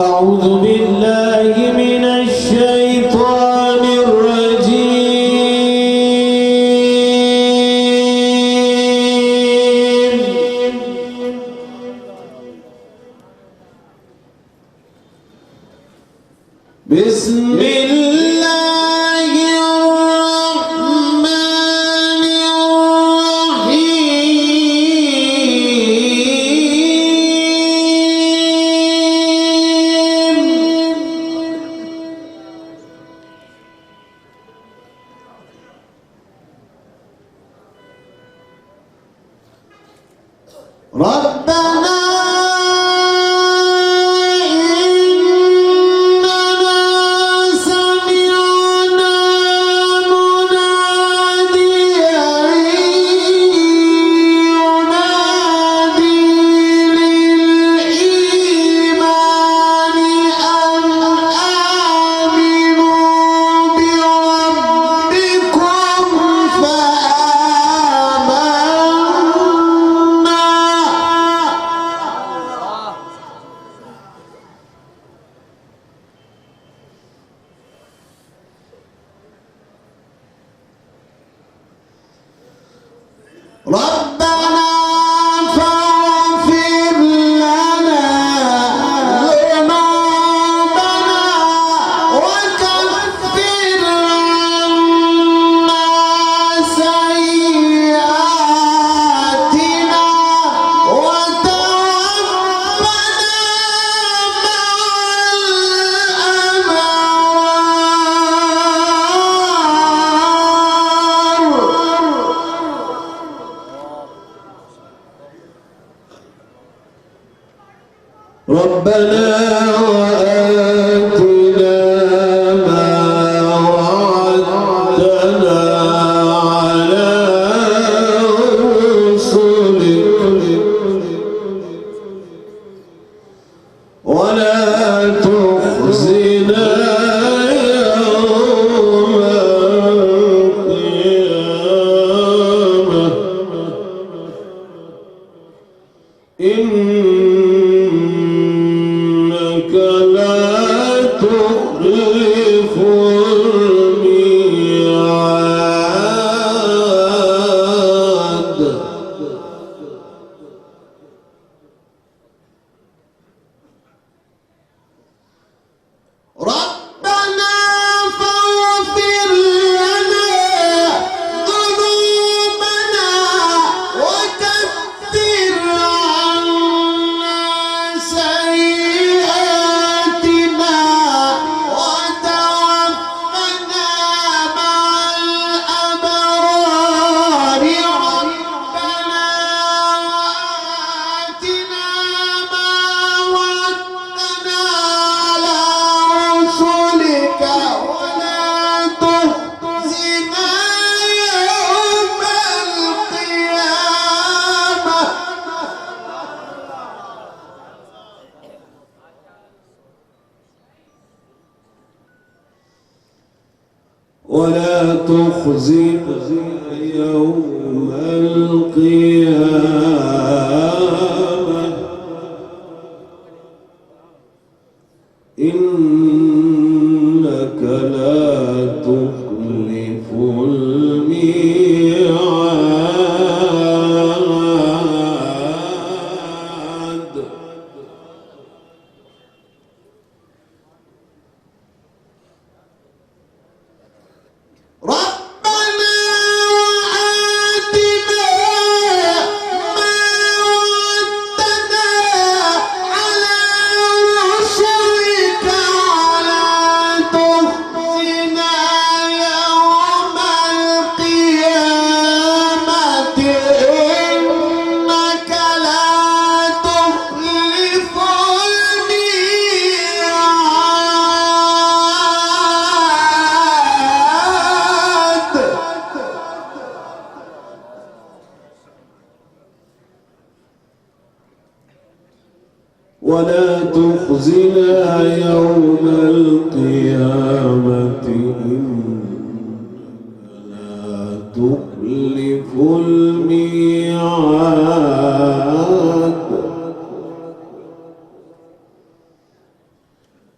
أعوذ بالله من الشيطان الرجيم. بسم الله الرحمن الرحيم. ربنا ربنا فاغفر لنا ذنوبنا وكفر عنا سيئاتنا وتوفنا مع ربنا وآتنا ما وعدتنا على رسلك ولا تخزنا يوم القيامة إنك لا تخلف الميعاد. ربنا فاغفر لنا ذنوبنا وكفر عنا سيئاتنا وتوفنا مع الأبرار. ربنا وآتنا ما وعدتنا على رسلك ولا تخزنا يوم القيامة ولا تخزنا يوم القيامة إنك لا تخلف الميعاد. ربنا وآتنا ما وعدتنا على رسلك ولا تخزنا يوم القيامة إنك لا تخلف الميعاد. ولا تخزنا يوم القيامة إنك لا تخلف الميعاد.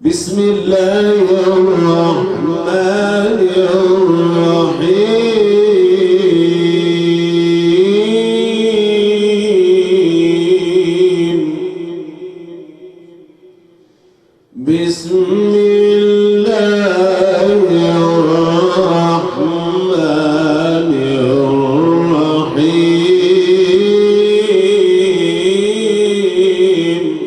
بسم الله الرحمن الرحيم بسم الله الرحمن الرحيم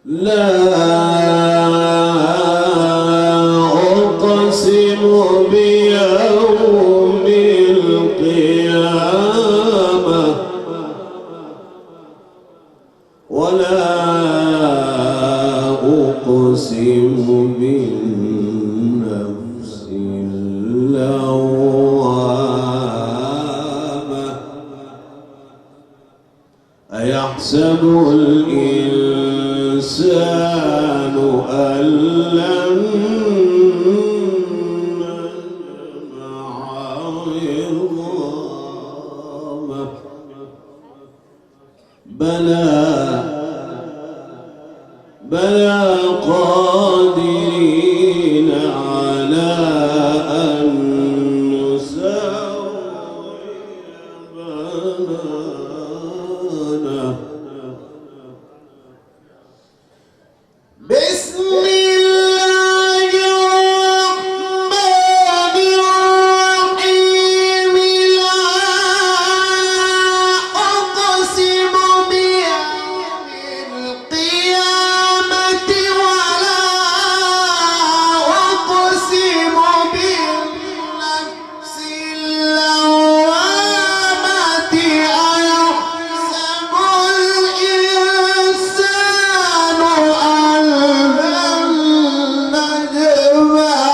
لا أقسم بيوم القيامة ولا أقسم بالنفس اللوامة أيحسب الإنسان أن لن نجمع عظامه بلى قادرين على أن نسوي بنانه بسم الله الرحمن الرحيم لا أقسم بيوم القيامة ولا أقسم بالنفس اللوامة أيحسب الإنسان أن لن نجمع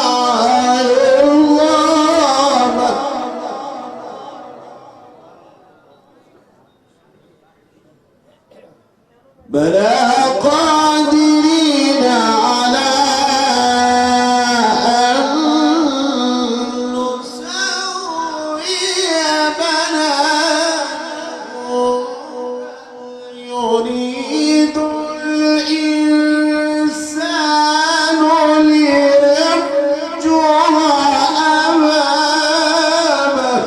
عظامه بلى قادرين على أن نسوي بنانه يريد الإنسان ليفجر أمامه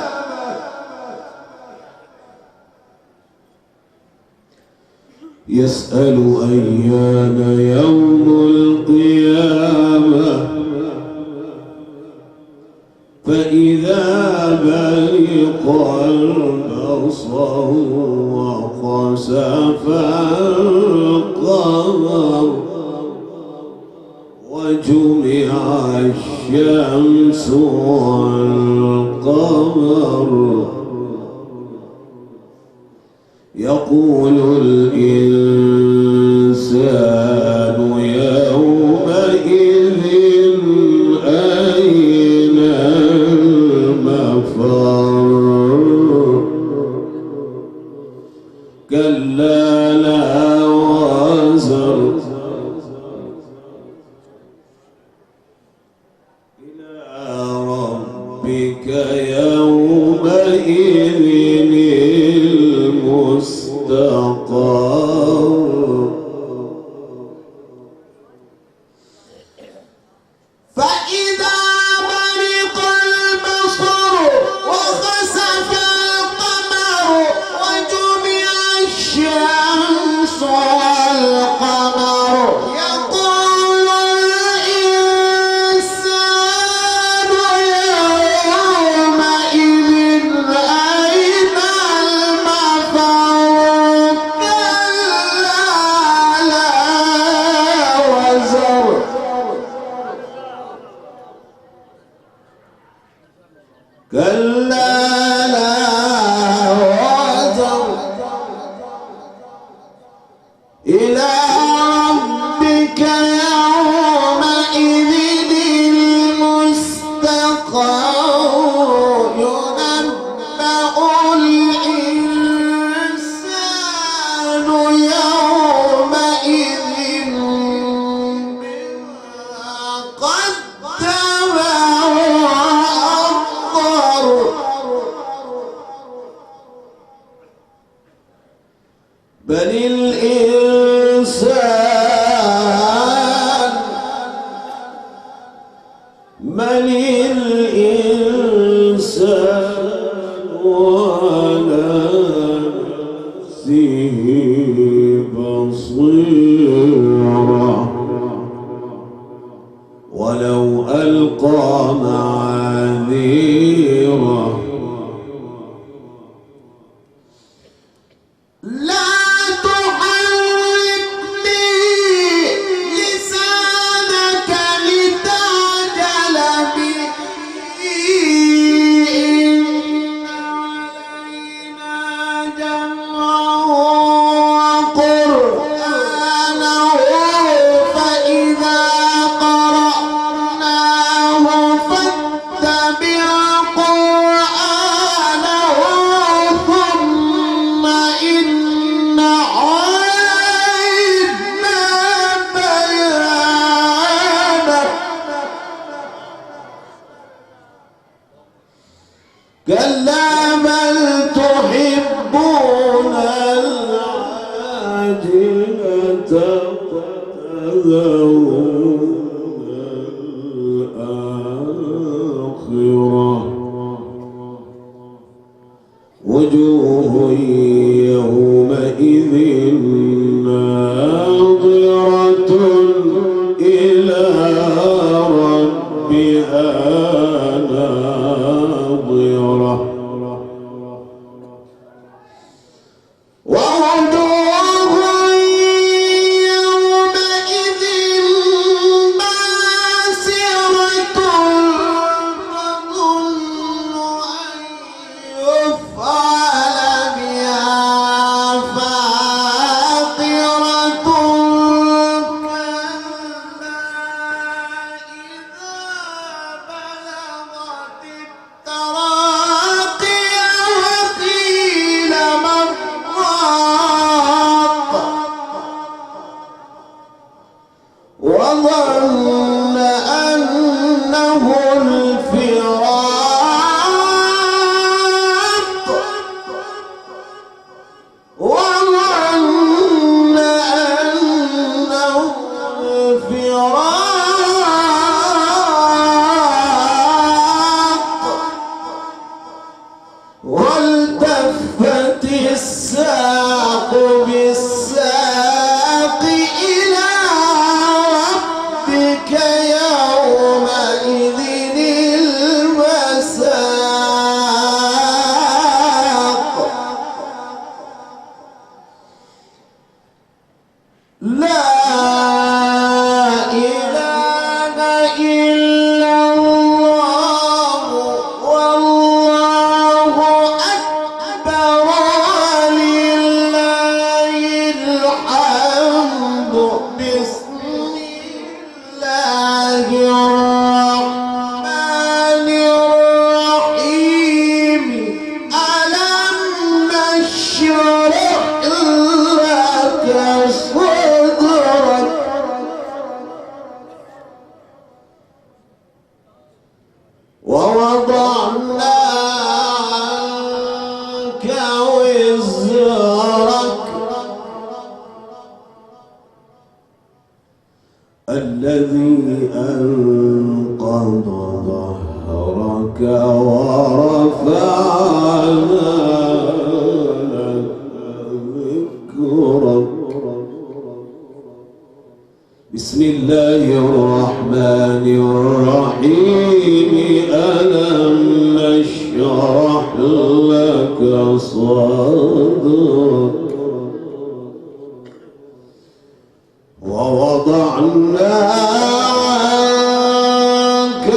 يسأل أيان يوم القيامة فإذا برق البصر وخسف القمر وجمع الشمس والقمر يقول الإنسان يومئذ أين المفر كلا لا وزر إلى ربك يومئذ المستقر فإذا برق البصر وخسف القمر وجمع الشمس والقمر يقول الإنسان يومئذ أين المفر كلا لا وزر كلا لا وزر إلى ربك يومئذ المستقر ينبأ الإنسان يومئذ بما قدم وأخر بل الإنسان بصيرا ولو ألقى معاذيره كلا بل تحبون العاجلة وتذرون الآخرة وجوه يومئذ ناظرة إلى ربها ناظرة ووجوه يومئذ باسرة تظن أن يفعل بها فاقرة وظن أنه الفراق وظن أنه الفراق والتفت الساق بالساق إلى ربك يومئذ المساق لا إله إلا الله والله أكبر ولله الحمد بسم الله الرحمن الرحيم ألم نشرح لك صدرك ووضعنا عنك وزرك الذي أنقض ظهرك ورفعنا لك ذكرك بسم الله الرحمن الرحيم ألم نشرح لك صدرك ووضعنا عنك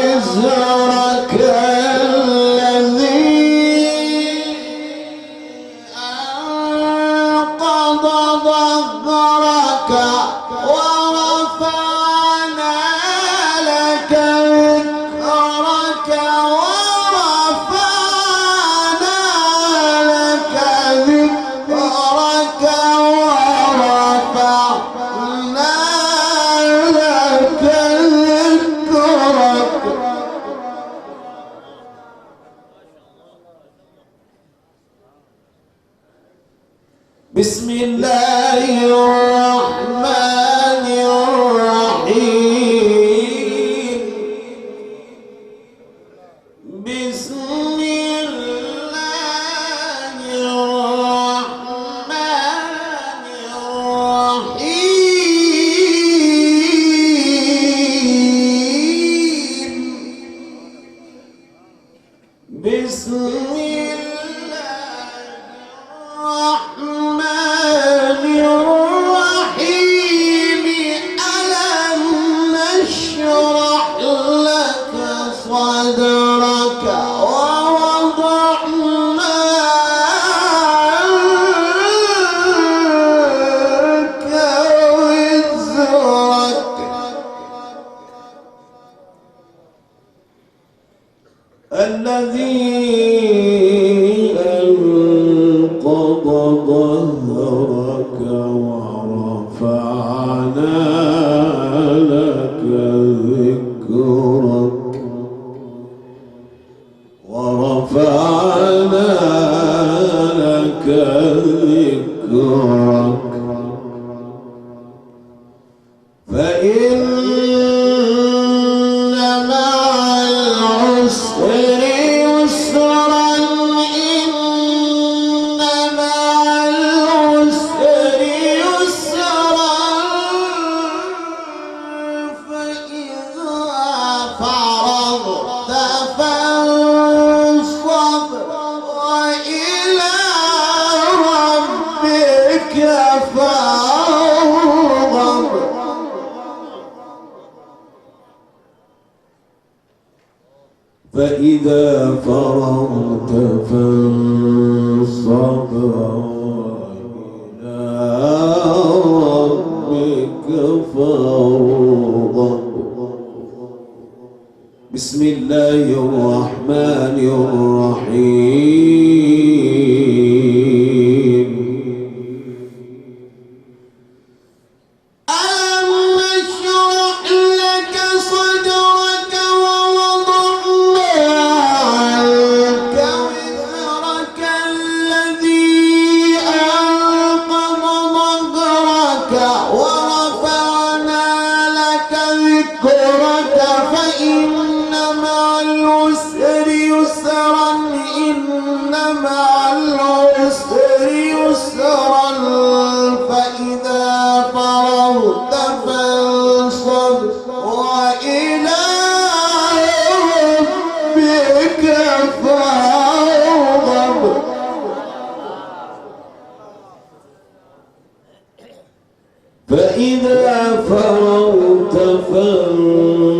وزرك الذي أنقض ظهرك ورفعنا لك ذكرك ورفعنا لك ذكرك ورفعنا لك ذكرك بسم الله الرحمن الرحيم بسم الله الرحمن الرحيم لك ذكرك ورفعنا لك ذكرك فإن مع العسر يسرا إن مع العسر يسرا فإذا فرغت فانصب وإلى ربك فارغب فإذا فرغت فانصب وإلى ربك فارغب بسم الله الرحمن الرحيم ألم نشرح لك صدرك ووضعنا عنك وزرك الذي أنقض ظهرك ورفعنا لك ذكرك فإن مع العسر يسرا إن مع العسر يسرا فإذا فرغت فانصب وإلى ربك فارغب فإذا فرغت فانصب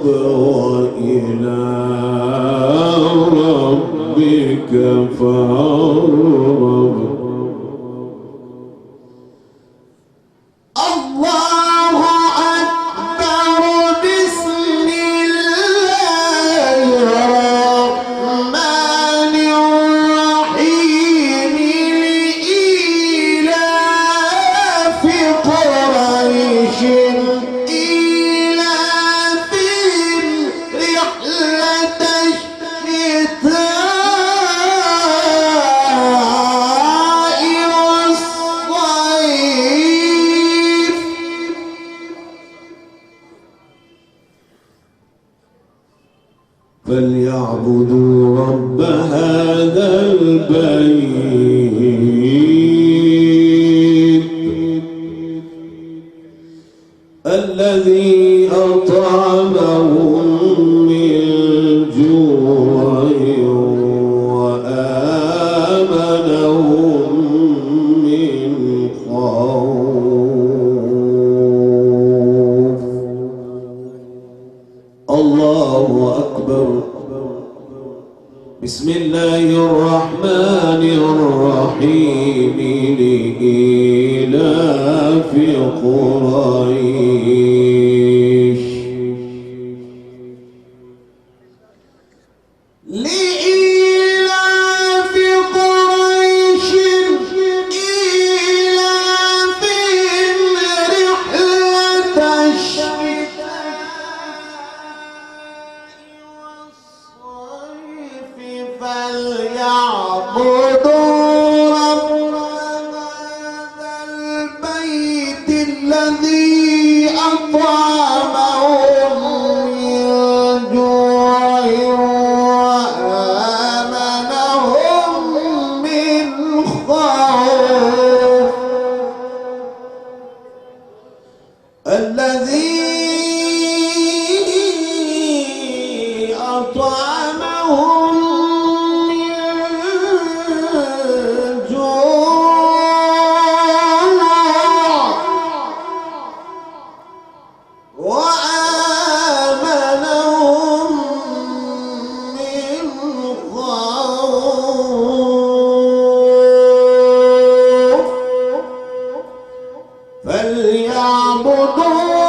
وإلى ربك فارغب الله أكبر بسم الله الرحمن الرحيم لإيلاف قريش إيلافهم رحلة الشتاء والصيف فليعبدوا رب هذا البيت الذي أطعمهم من جوع وآمنهم من خوف الله أكبر بسم الله الرحمن الرحيم لإيلاف قريش لإيلاف قريش إيلافهم رحلة الشتاء والصيف فليعبدوا رب هذا البيت الذي أطعمهم من جوع وآمنهم من خوف الذي أطعمهم من جوع وآمنهم من خوف فليعبدوا